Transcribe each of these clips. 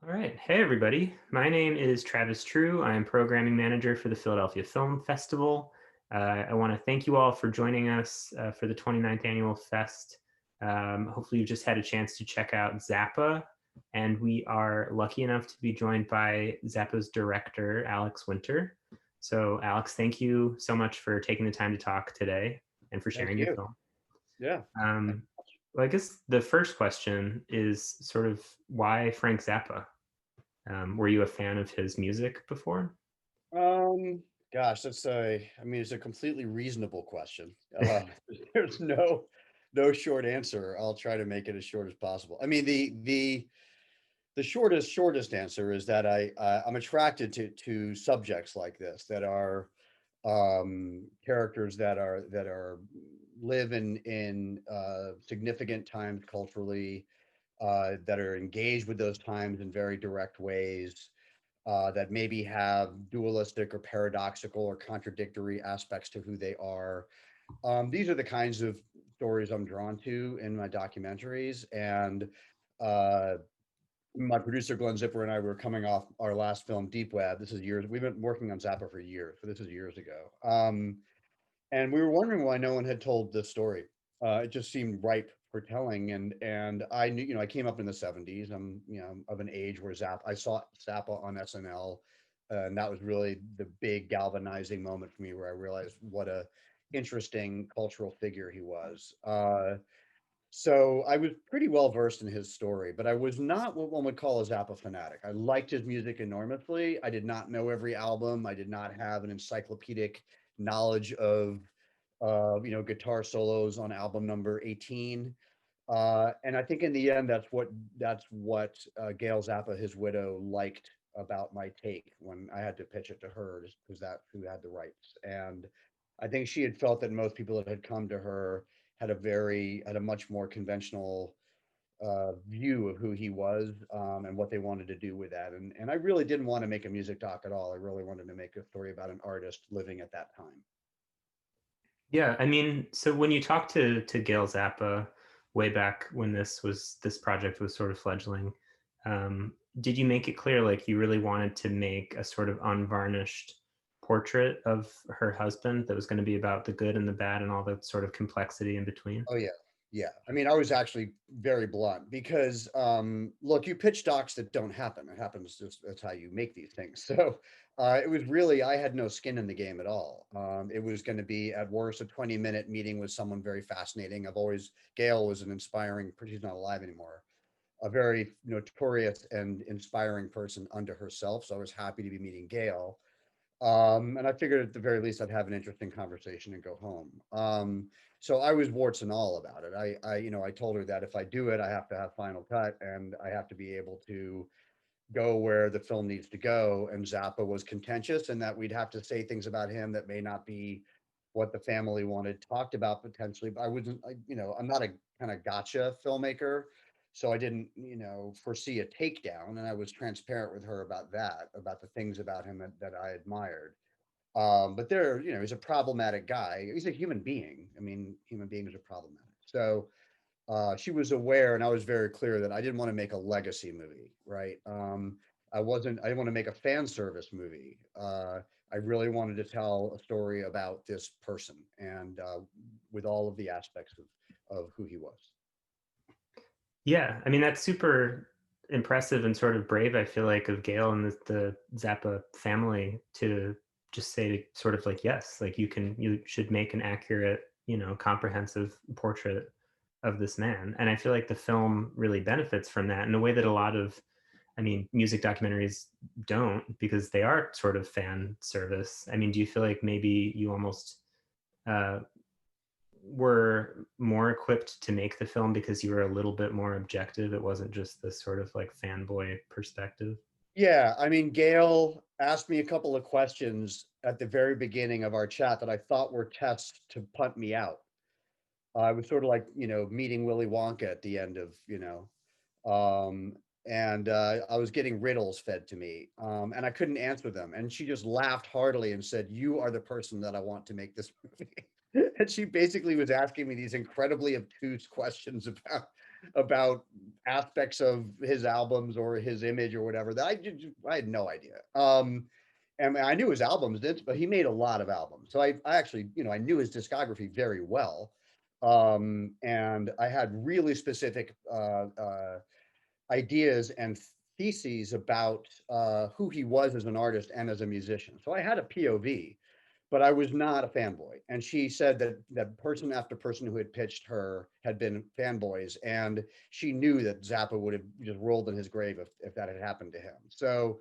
All right. Hey, everybody. My name is Travis True. I am programming manager for the Philadelphia Film Festival. I want to thank you all for joining us for the 29th Annual Fest. Hopefully, you just had a chance to check out Zappa. And we are lucky enough to be joined by Zappa's director, Alex Winter. So, Alex, thank you so much for taking the time to talk today and for Thank sharing your you. film. Yeah. Um, well, I guess the first question is sort of why Frank Zappa? Were you a fan of his music before? Um, Gosh, it's a completely reasonable question. There's no short answer. I'll try to make it as short as possible. I mean, the shortest answer is that I'm attracted to subjects like this that are characters that are live in significant times culturally, that are engaged with those times in very direct ways, that maybe have dualistic or paradoxical or contradictory aspects to who they are. These are the kinds of stories I'm drawn to in my documentaries. And uh, my producer Glenn Zipper and I were coming off our last film, Deep Web. This is years. We've been working on Zappa for years, so this is years ago. And we were wondering why no one had told this story. It just seemed ripe for telling, and I knew, I came up in the '70s. I'm, of an age where I saw Zappa on SNL, and that was really the big galvanizing moment for me, where I realized what a interesting cultural figure he was. So I was pretty well versed in his story, but I was not what one would call a Zappa fanatic. I liked his music enormously. I did not know every album. I did not have an encyclopedic knowledge of guitar solos on album number 18. And I think in the end, that's what Gail Zappa, his widow, liked about my take when I had to pitch it to her, because that's who had the rights. And I think she had felt that most people that had come to her had a much more conventional view of who he was, and what they wanted to do with that. And I really didn't want to make a music doc at all. I really wanted to make a story about an artist living at that time. Yeah, I mean, so when you talked to Gail Zappa way back when this project was sort of fledgling, did you make it clear like you really wanted to make a sort of unvarnished portrait of her husband that was going to be about the good and the bad and all the sort of complexity in between? Oh yeah. Yeah. I mean, I was actually very blunt because look, you pitch docs that don't happen. It happens, just that's how you make these things. So it was really, I had no skin in the game at all. It was going to be at worst a 20-minute meeting with someone very fascinating. Gail was an inspiring, she's not alive anymore, a very notorious and inspiring person unto herself. So I was happy to be meeting Gail. And I figured at the very least I'd have an interesting conversation and go home. So I was warts and all about it. I told her that if I do it, I have to have final cut, and I have to be able to go where the film needs to go. And Zappa was contentious, and that we'd have to say things about him that may not be what the family wanted talked about potentially. But I wasn't, I'm not a kind of gotcha filmmaker. So I didn't, foresee a takedown, and I was transparent with her about that, about the things about him that I admired. But he's a problematic guy. He's a human being. I mean, human beings are problematic. So she was aware, and I was very clear that I didn't want to make a legacy movie, right? I didn't want to make a fan service movie. I really wanted to tell a story about this person, and with all of the aspects of who he was. Yeah, I mean that's super impressive and sort of brave. I feel like of Gail and the Zappa family to just say sort of like yes, like you should make an accurate, comprehensive portrait of this man. And I feel like the film really benefits from that in a way that a lot of, I mean, music documentaries don't because they are sort of fan service. I mean, do you feel like maybe you almost uh, were more equipped to make the film because you were a little bit more objective? It wasn't just this sort of like fanboy perspective. Yeah, I mean, Gail asked me a couple of questions at the very beginning of our chat that I thought were tests to punt me out. I was sort of like, meeting Willy Wonka at the end of, and I was getting riddles fed to me, and I couldn't answer them. And she just laughed heartily and said, "You are the person that I want to make this movie." And she basically was asking me these incredibly obtuse questions about aspects of his albums or his image or whatever that I had no idea. And I knew his albums did, but he made a lot of albums. So I actually, I knew his discography very well. And I had really specific ideas and theses about who he was as an artist and as a musician. So I had a POV, but I was not a fanboy. And she said that person after person who had pitched her had been fanboys, and she knew that Zappa would have just rolled in his grave if that had happened to him. So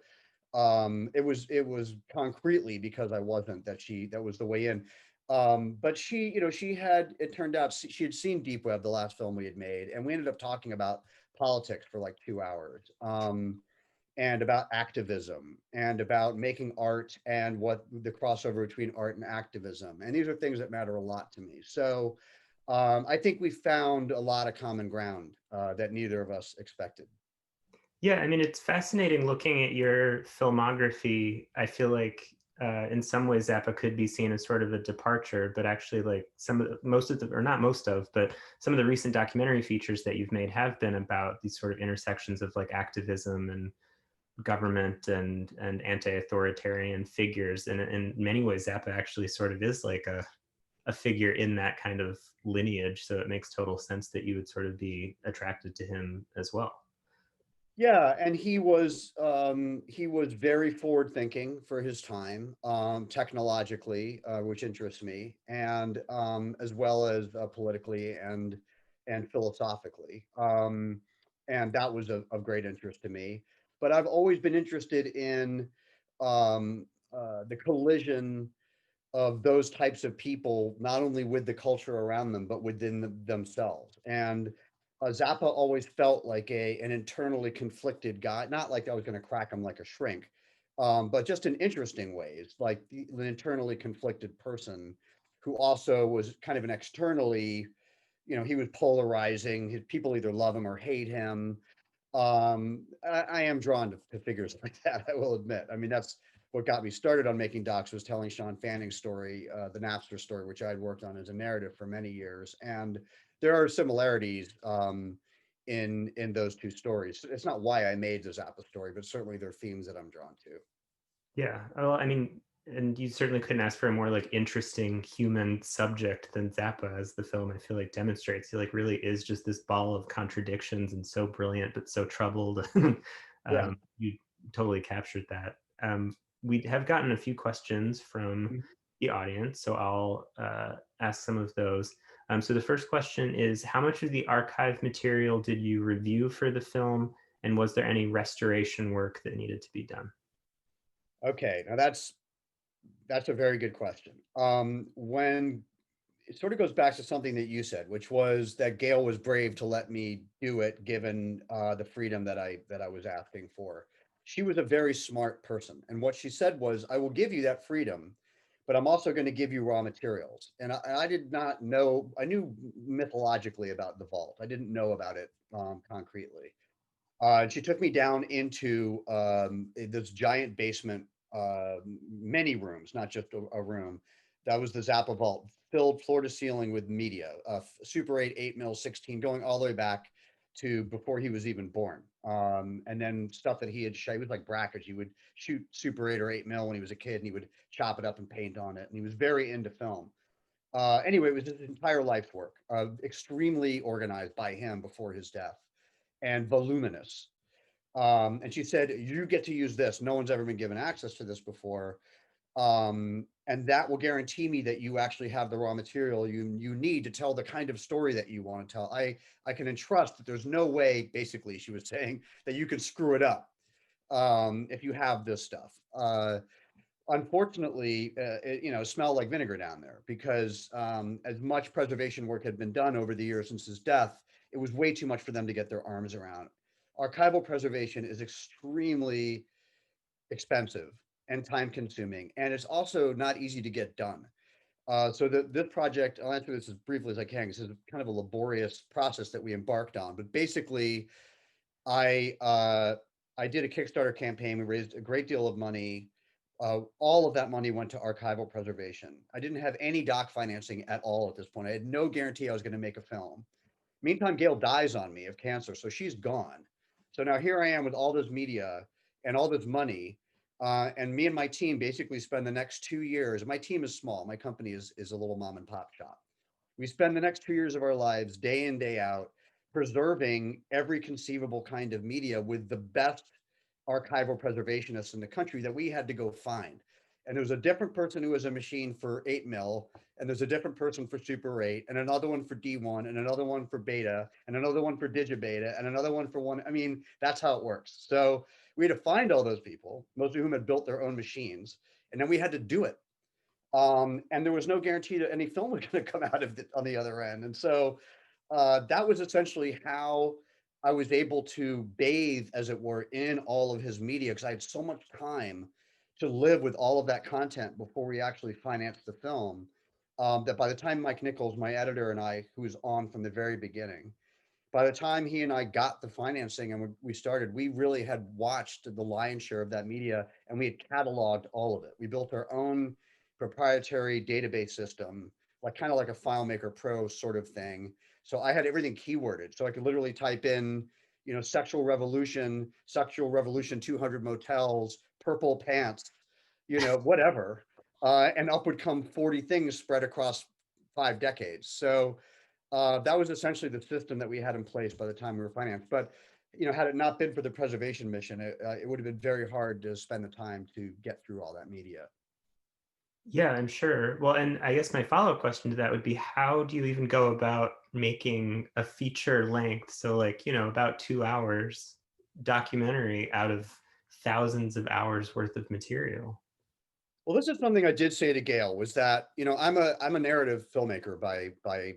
it was concretely because I wasn't that was the way in. But she had, it turned out she had seen Deep Web, the last film we had made, and we ended up talking about politics for like 2 hours. And about activism and about making art and what the crossover between art and activism. And these are things that matter a lot to me. So I think we found a lot of common ground that neither of us expected. Yeah, I mean, it's fascinating looking at your filmography. I feel like in some ways Zappa could be seen as sort of a departure, but actually, like most of the, or not most of, but some of the recent documentary features that you've made have been about these sort of intersections of like activism and government and anti-authoritarian figures. And in many ways, Zappa actually sort of is like a figure in that kind of lineage. So it makes total sense that you would sort of be attracted to him as well. Yeah, and he was very forward thinking for his time, technologically, which interests me, and as well as politically and philosophically, and that was of great interest to me. But I've always been interested in the collision of those types of people, not only with the culture around them, but within themselves. And Zappa always felt like an internally conflicted guy. Not like I was going to crack him like a shrink, but just in interesting ways, like the internally conflicted person who also was kind of an externally, he was polarizing. His people either love him or hate him. I am drawn to figures like that, I will admit. I mean, that's what got me started on making docs, was telling Sean Fanning's story, the Napster story, which I had worked on as a narrative for many years. And there are similarities in those two stories. It's not why I made the Zappa story, but certainly there are themes that I'm drawn to. Yeah. Well, I mean, and you certainly couldn't ask for a more like interesting human subject than Zappa, as the film I feel like demonstrates. He like really is just this ball of contradictions and so brilliant but so troubled. Yeah. You totally captured that. We have gotten a few questions from the audience, so I'll ask some of those. So the first question is, how much of the archive material did you review for the film, and was there any restoration work that needed to be done? Okay, now that's a very good question. When it sort of goes back to something that you said, which was that Gail was brave to let me do it, given the freedom that I was asking for. She was a very smart person, and what she said was, "I will give you that freedom, but I'm also going to give you raw materials." And I did not know. I knew mythologically about the vault. I didn't know about it concretely. And she took me down into this giant basement, many rooms, not just a room. That was the Zappa vault, filled floor to ceiling with media, Super 8, 8 mil, 16, going all the way back to before he was even born. And then stuff that he had shot. He was like brackets. He would shoot Super 8 or 8 mil when he was a kid, and he would chop it up and paint on it. And he was very into film. Anyway, it was his entire life's work, extremely organized by him before his death, and voluminous. And she said, "You get to use this. No one's ever been given access to this before. And that will guarantee me that you actually have the raw material you need to tell the kind of story that you want to tell. I can entrust that there's no way," basically, she was saying, "that you can screw it up if you have this stuff." Unfortunately, it smelled like vinegar down there, because as much preservation work had been done over the years since his death, it was way too much for them to get their arms around. Archival preservation is extremely expensive and time consuming, and it's also not easy to get done. So this project, I'll answer this as briefly as I can, because it's kind of a laborious process that we embarked on. But basically, I uh, I did a Kickstarter campaign. We raised a great deal of money. All of that money went to archival preservation. I didn't have any doc financing at all at this point. I had no guarantee I was going to make a film. Meantime, Gail dies on me of cancer, so she's gone. So now here I am with all this media and all this money, and me and my team basically spend the next 2 years. My team is small. My company is a little mom and pop shop. We spend the next 2 years of our lives, day in, day out, preserving every conceivable kind of media with the best archival preservationists in the country that we had to go find. And there's a different person who has a machine for 8 mil, and there's a different person for Super 8, and another one for D1, and another one for Beta, and another one for Digibeta, and another one for one. I mean, that's how it works. So we had to find all those people, most of whom had built their own machines, and then we had to do it. And there was no guarantee that any film was going to come out of it on the other end. And so that was essentially how I was able to bathe, as it were, in all of his media, because I had so much time to live with all of that content before we actually financed the film. That by the time Mike Nichols, my editor, and I, who was on from the very beginning, by the time he and I got the financing and we started, we really had watched the lion's share of that media, and we had cataloged all of it. We built our own proprietary database system, like kind of like a FileMaker Pro sort of thing. So I had everything keyworded. So I could literally type in, sexual revolution 200 motels, purple pants, whatever. And up would come 40 things spread across 5 decades. So that was essentially the system that we had in place by the time we were financed. But had it not been for the preservation mission, it would have been very hard to spend the time to get through all that media. Yeah, I'm sure. Well, and I guess my follow-up question to that would be, how do you even go about making a feature length, so like, about 2 hours documentary out of thousands of hours worth of material? Well, this is something I did say to Gail, was that I'm a narrative filmmaker by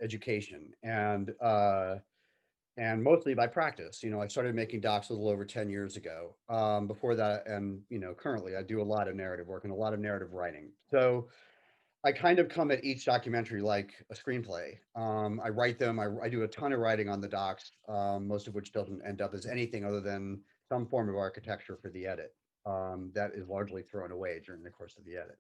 education, and mostly by practice. I started making docs a little over 10 years ago. Before that, and currently I do a lot of narrative work and a lot of narrative writing. So I kind of come at each documentary like a screenplay. I write them. I do a ton of writing on the docs, most of which doesn't end up as anything other than some form of architecture for the edit. That is largely thrown away during the course of the edit.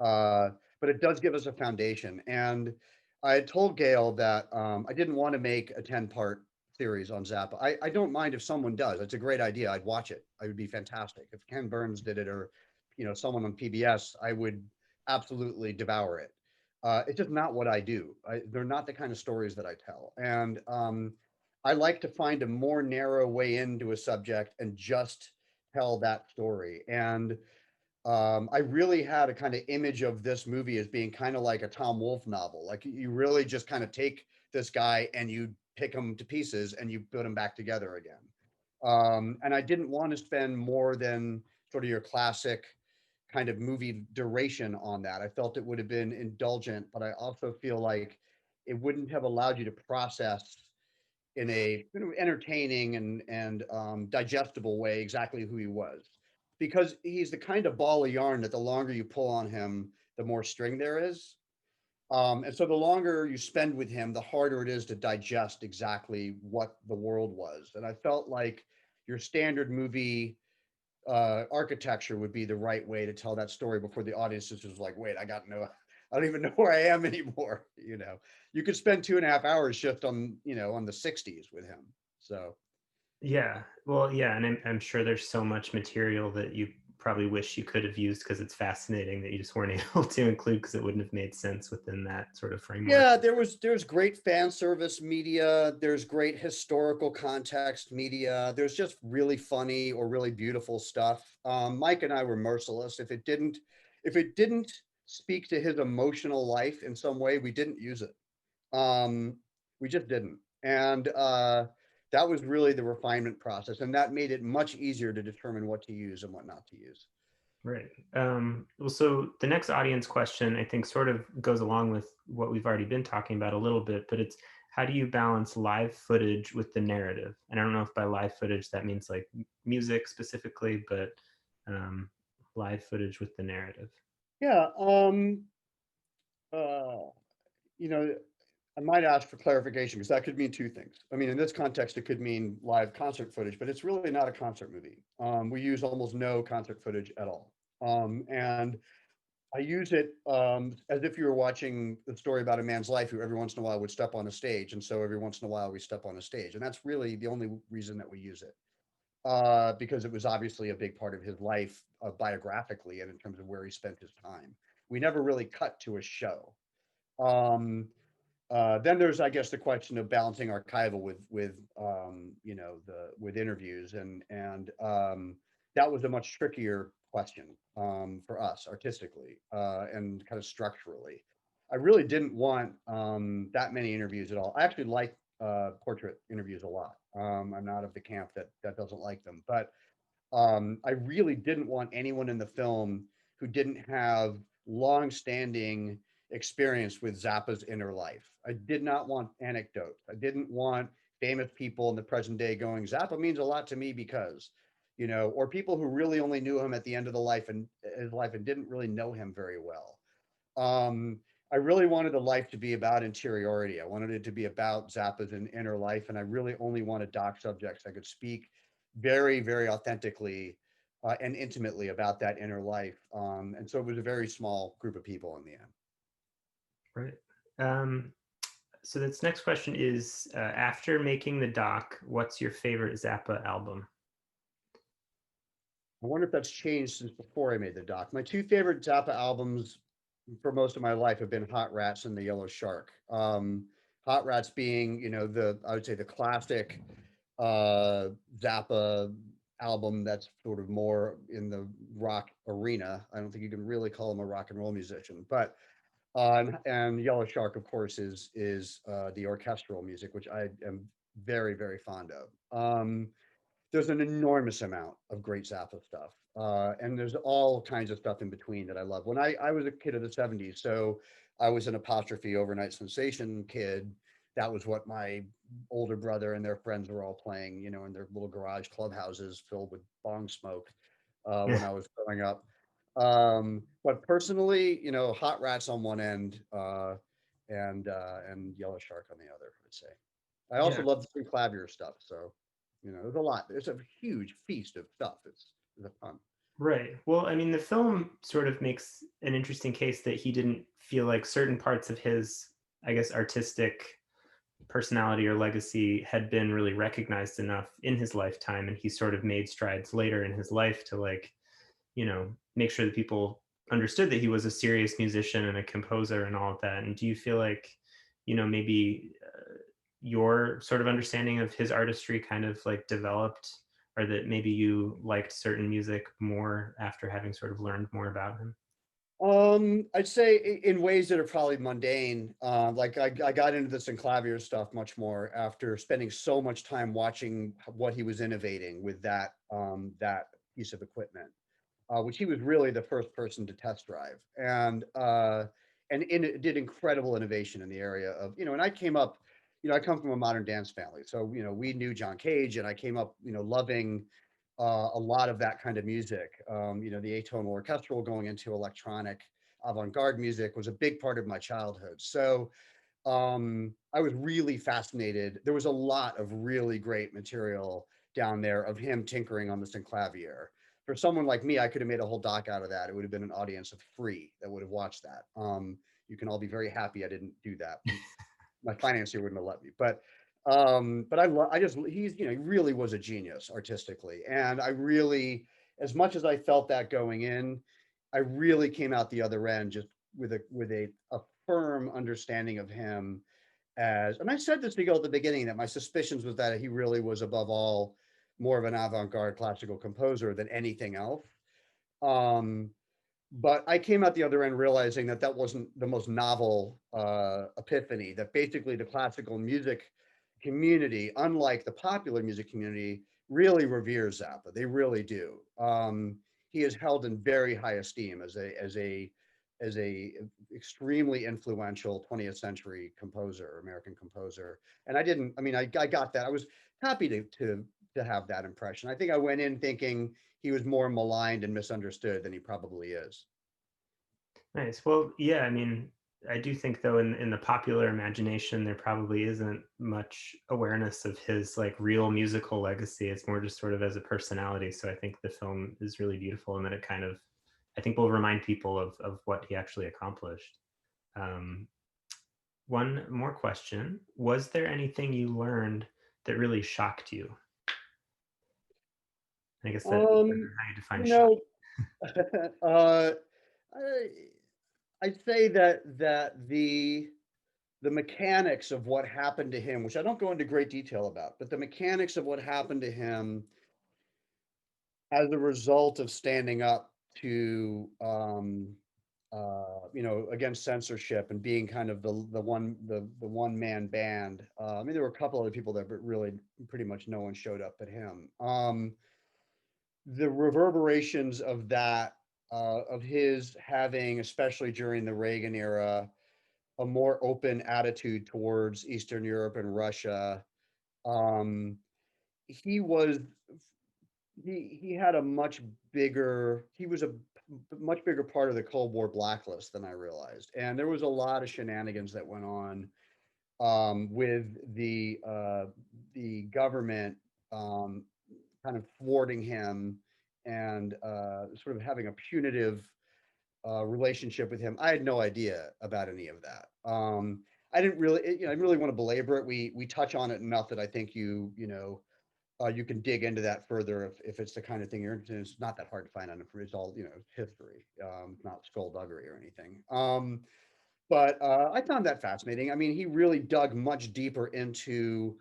Uh, but it does give us a foundation. And I had told Gail that I didn't want to make a 10-part series on Zappa. I don't mind if someone does. It's a great idea. I'd watch it. It would be fantastic. If Ken Burns did it, or someone on PBS, I would absolutely devour it. It's just not what I do. They're not the kind of stories that I tell. And I like to find a more narrow way into a subject and just tell that story. And I really had a kind of image of this movie as being kind of like a Tom Wolfe novel. Like you really just kind of take this guy and you pick him to pieces and you put him back together again. And I didn't want to spend more than sort of your classic kind of movie duration on that. I felt it would have been indulgent, but I also feel like it wouldn't have allowed you to process in a entertaining and digestible way exactly who he was, because he's the kind of ball of yarn that the longer you pull on him, the more string there is. And so the longer you spend with him, the harder it is to digest exactly what the world was. And I felt like your standard movie architecture would be the right way to tell that story before the audience is just like, wait, I don't even know where I am anymore. You could spend 2.5 hours just on the 60s with him. So Yeah. Well, yeah, and I'm sure there's so much material that you probably wish you could have used because it's fascinating, that you just weren't able to include because it wouldn't have made sense within that sort of framework. yeah, there's great fan service media. There's great historical context media. There's just really funny or really beautiful stuff. Mike and I were merciless. If it didn't speak to his emotional life in some way, we didn't use it. Um, we just didn't. And that was really the refinement process. And that made it much easier to determine what to use and what not to use. Right. Well, so the next audience question, I think, sort of goes along with what we've already been talking about a little bit, but it's, how do you balance live footage with the narrative? And I don't know if by live footage that means like music specifically, but um, live footage with the narrative. Yeah. Uh, you know, I might ask for clarification, because that could mean two things. I mean, in this context, it could mean live concert footage, but it's really not a concert movie. We use almost no concert footage at all. And I use it as if you were watching the story about a man's life who every once in a while would step on a stage. And so every once in a while we step on a stage. And that's really the only reason that we use it, because it was obviously a big part of his life, biographically and in terms of where he spent his time. We never really cut to a show. Um, then there's, I guess, the question of balancing archival with the with interviews, and that was a much trickier question for us artistically and kind of structurally. I really didn't want that many interviews at all. I actually like portrait interviews a lot. I'm not of the camp that doesn't like them, but I really didn't want anyone in the film who didn't have long-standing experience with Zappa's inner life. I did not want anecdotes. I didn't want famous people in the present day going, Zappa means a lot to me because, or people who really only knew him at the end of the life and his life and didn't really know him very well. Um, I really wanted the life to be about interiority. I wanted it to be about Zappa's inner life, and I really only wanted doc subjects that could speak very, very authentically and intimately about that inner life. And so it was a very small group of people in the end. Right. Um, so this next question is, after making the doc, what's your favorite Zappa album? I wonder if that's changed since before I made the doc. My two favorite Zappa albums for most of my life have been Hot Rats and The Yellow Shark. Hot Rats being, I would say the classic uh, Zappa album that's sort of more in the rock arena. I don't think you can really call him a rock and roll musician, but and Yellow Shark, of course, is the orchestral music, which I am very very fond of. There's an enormous amount of great Zappa stuff. And there's all kinds of stuff in between that I love. When I was a kid of the 70s, so I was an apostrophe overnight sensation kid. That was what my older brother and their friends were all playing, in their little garage clubhouses filled with bong smoke when I was growing up. But personally, Hot Rats on one end and Yellow Shark on the other, I'd say. I also Yeah. love the clavier stuff. So, there's a lot. It's a huge feast of stuff. It's a ton. Right. Well, I mean, the film sort of makes an interesting case that he didn't feel like certain parts of his, I guess, artistic personality or legacy had been really recognized enough in his lifetime. And he sort of made strides later in his life to, like, make sure that people understood that he was a serious musician and a composer and all of that. And do you feel like, maybe your sort of understanding of his artistry kind of like developed, or that maybe you liked certain music more after having sort of learned more about him? I'd say in ways that are probably mundane. Like I got into this and clavier stuff much more after spending so much time watching what he was innovating with that piece of equipment, which he was really the first person to test drive, and it did incredible innovation in the area of And I came up, I come from a modern dance family, so we knew John Cage, and I came up, loving a lot of that kind of music. The atonal orchestral going into electronic avant-garde music was a big part of my childhood. So I was really fascinated. There was a lot of really great material down there of him tinkering on the synclavier. For someone like me, I could have made a whole doc out of that. It would have been an audience of 3 that would have watched that. You can all be very happy I didn't do that. My financier wouldn't have let me. But I just he really was a genius artistically, and I really, as much as I felt that going in, I really came out the other end just with a firm understanding of him as, and I said this to Go at the beginning, that my suspicions was that he really was above all more of an avant-garde classical composer than anything else. Um, but I came out the other end realizing that that wasn't the most novel epiphany, that basically the classical music community, unlike the popular music community, really reveres Zappa. They really do. He is held in very high esteem as a extremely influential 20th century composer, American composer. And I got that. I was happy to have that impression. I think I went in thinking he was more maligned and misunderstood than he probably is. Nice. Well, yeah, I mean, I do think though in the popular imagination there probably isn't much awareness of his like real musical legacy. It's more just sort of as a personality. So I think the film is really beautiful and that it kind of, I think will remind people of what he actually accomplished. Um, one more question: was there anything you learned that really shocked you? I guess that depends Um, on how you define you shock. know, uh, I, I'd say that the mechanics of what happened to him, which I don't go into great detail about, but the mechanics of what happened to him as a result of standing up to against censorship and being kind of the one man band. I mean, there were a couple other people there, but really, pretty much no one showed up but him. The reverberations of that, of his having, especially during the Reagan era, a more open attitude towards Eastern Europe and Russia. Um, he was he had a much bigger he was a much bigger part of the Cold War blacklist than I realized, and there was a lot of shenanigans that went on with the government um, kind of thwarting him and sort of having a punitive relationship with him. I had no idea about any of that. I didn't really, I didn't really want to belabor it. We touch on it enough that I think you can dig into that further if it's the kind of thing you're interested in. It's not that hard to find on it. It's all history, not skullduggery or anything. But I found that fascinating. I mean, he really dug much deeper into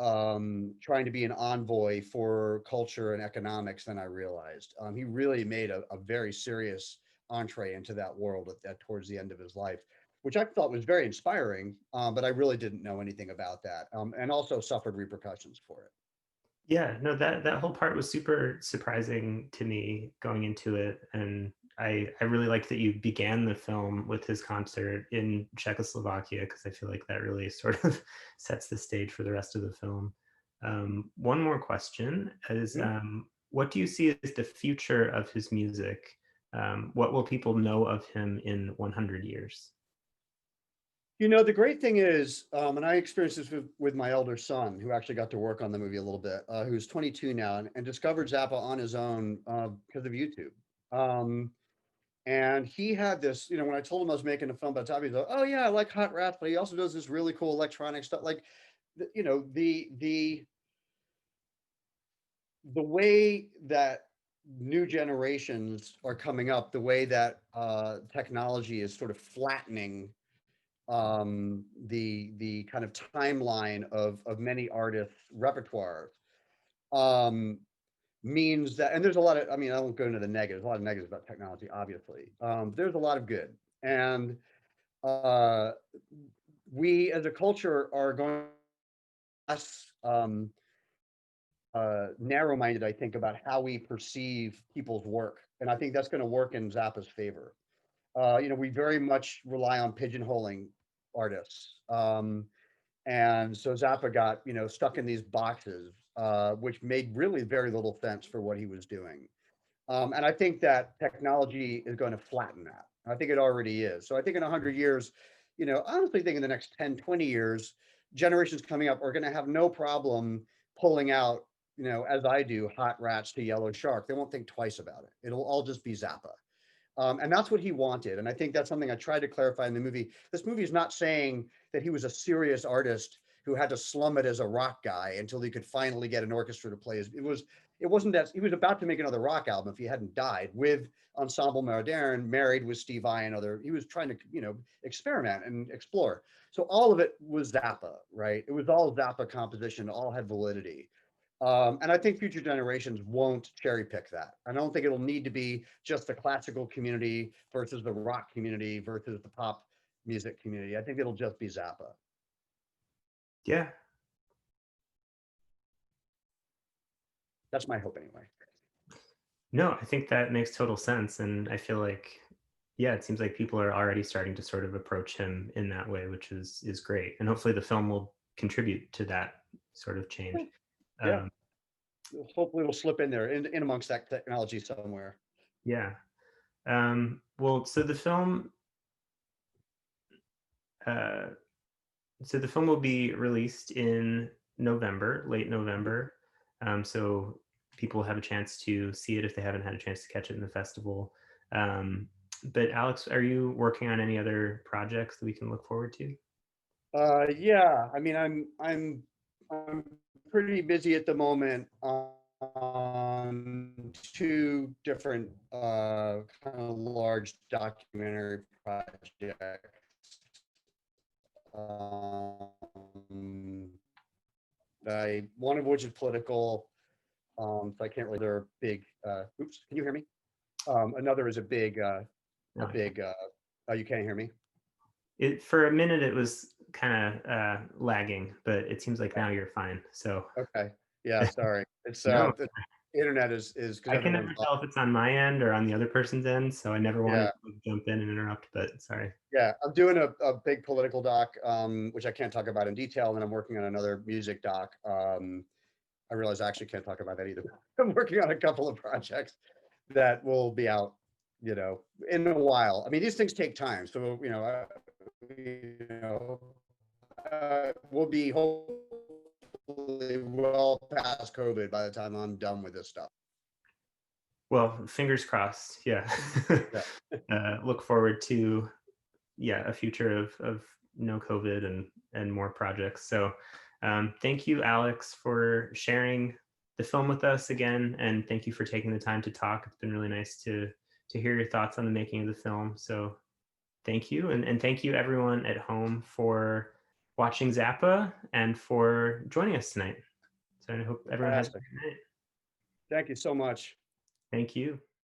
trying to be an envoy for culture and economics than I realized. He really made a very serious entree into that world towards the end of his life, which I thought was very inspiring. But I really didn't know anything about that, and also suffered repercussions for it. Yeah, no, that whole part was super surprising to me going into it, and I really liked that you began the film with his concert in Czechoslovakia because I feel like that really sort of sets the stage for the rest of the film. One more question is, Mhm. what do you see as the future of his music? What will people know of him in 100 years? The great thing is, and I experienced this with my elder son, who actually got to work on the movie a little bit, who's 22 now, and discovered Zappa on his own because of YouTube. Um, and he had this, when I told him I was making a film about Zappa, he's like, "Oh yeah, I like Hot Rats, but he also does this really cool electronic stuff." Like, the way that new generations are coming up, the way that technology is sort of flattening the kind of timeline of many artists' repertoire um, means that, and there's a lot of, I mean, I won't go into the negatives, a lot of negatives about technology, obviously. There's a lot of good, and uh, we as a culture are going less narrow-minded, I think, about how we perceive people's work, and I think that's going to work in Zappa's favor. We very much rely on pigeonholing artists. And so Zappa got, stuck in these boxes, which made really very little sense for what he was doing. And I think that technology is going to flatten that. I think it already is. So I think in 100 years, I honestly think in the next 10, 20 years, generations coming up are going to have no problem pulling out, as I do, Hot Rats to Yellow Shark. They won't think twice about it. It'll all just be Zappa. And that's what he wanted. And I think that's something I tried to clarify in the movie. This movie is not saying that he was a serious artist who had to slum it as a rock guy until he could finally get an orchestra to play his. It wasn't that he was about to make another rock album if he hadn't died with Ensemble Moderne, married with Steve Vai and other. He was trying to, experiment and explore. So all of it was Zappa, right? It was all Zappa composition, all had validity. And I think future generations won't cherry pick that. I don't think it'll need to be just the classical community versus the rock community versus the pop music community. I think it'll just be Zappa. Yeah, That's my hope anyway. no, I think that makes total sense, and I feel like, yeah, it seems like people are already starting to sort of approach him in that way, which is great, and hopefully the film will contribute to that sort of change. Yeah. Um, Hopefully it'll slip in there in amongst that technology somewhere. yeah. Well, uh, so the film will be released in November, late November. So people have a chance to see it if they haven't had a chance to catch it in the festival. But Alex, are you working on any other projects that we can look forward to? Yeah, I mean, I'm pretty busy at the moment on two different kind of large documentary projects. Um, one of which is political, so I can't really. They're big. Oops, can you hear me? Another is a Okay. big. Oh, you can't hear me. For a minute, it was kind of lagging, but it seems like now you're fine. So Okay. Yeah, sorry. It's no, the internet is because I can everyone's never tell if it's on my end or on the other person's end. So I never wanted yeah, to jump in and interrupt, but sorry. yeah. I'm doing a big political doc, which I can't talk about in detail, and then I'm working on another music doc. I realize I actually can't talk about that either. I'm working on a couple of projects that will be out, in a while. I mean, these things take time, so we'll be hopefully well past COVID by the time I'm done with this stuff. Well, fingers crossed. Yeah. Yeah. Look forward to a future of no COVID and more projects. So thank you, Alex, for sharing the film with us again, and thank you for taking the time to talk. It's been really nice to hear your thoughts on the making of the film. So thank you, and thank you everyone at home for watching Zappa and for joining us tonight. So I hope everyone has a Fantastic. great night. Thank you so much. Thank you.